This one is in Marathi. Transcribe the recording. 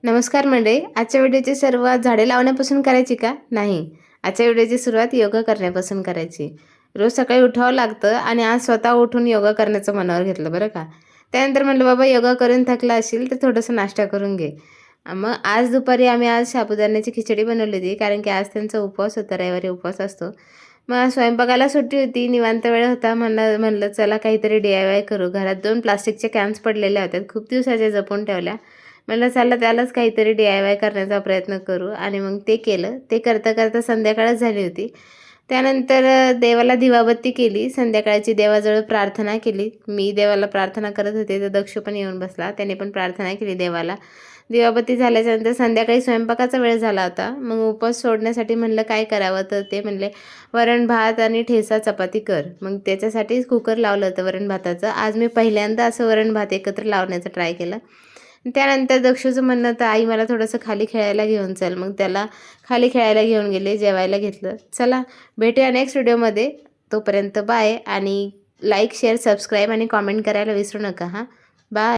नमस्कार मंडळी. आजच्या व्हिडिओची सुरुवात झाडे लावण्यापासून करायची का? नाही. आजच्या व्हिडिओची सुरुवात योगा करण्यापासून करायची. रोज सकाळी उठावं लागतं आणि आज स्वतः उठून योगा करण्याचं मनावर घेतलं बरं का. त्यानंतर म्हटलं बाबा योगा करून थकला असशील तर थोडंसं नाश्ता करून घे. मग आज दुपारी आम्ही साबुदाण्याची खिचडी बनवली होती, कारण की आज त्यांचा उपवास होता, रविवारी उपवास असतो. मग आज स्वयंपाकाला सुट्टी होती, निवांत वेळ होता. म्हणलं म्हणलं चला काहीतरी DIY करू. घरात 2 प्लास्टिकचे कॅन्स पडलेल्या होत्या, खूप दिवसाच्या जपून ठेवल्या. म्हणलं चला त्यालाच काहीतरी DIY करण्याचा प्रयत्न करू आणि मग ते केलं. ते करता करता संध्याकाळच झाली होती. त्यानंतर देवाला दिवाबत्ती केली. संध्याकाळची देवाजवळ प्रार्थना केली. मी देवाला प्रार्थना करत होते, तर दक्ष पण येऊन बसला. त्याने पण प्रार्थना केली देवाला. दिवाबत्ती झाल्याच्यानंतर संध्याकाळी स्वयंपाकाचा वेळ झाला होता. मग उपवास सोडण्यासाठी म्हणलं काय करावं, तर ते म्हणले वरण भात आणि ठेचा चपाती कर. मग त्याच्यासाठीच कुकर लावलं होतं वरण भाताचं. आज मी पहिल्यांदा असं वरण भात एकत्र लावण्याचा ट्राय केला. त्यानंतर दक्षूचं म्हणणं होतं, आई मला थोडंसं खाली खेळायला घेऊन चल. मग त्याला खाली खेळायला घेऊन गेले, जेवायला घेतलं. चला भेटूया नेक्स्ट व्हिडिओमध्ये. तोपर्यंत बाय आणि लाईक, शेअर, सबस्क्राईब आणि कॉमेंट करायला विसरू नका हां. बाय.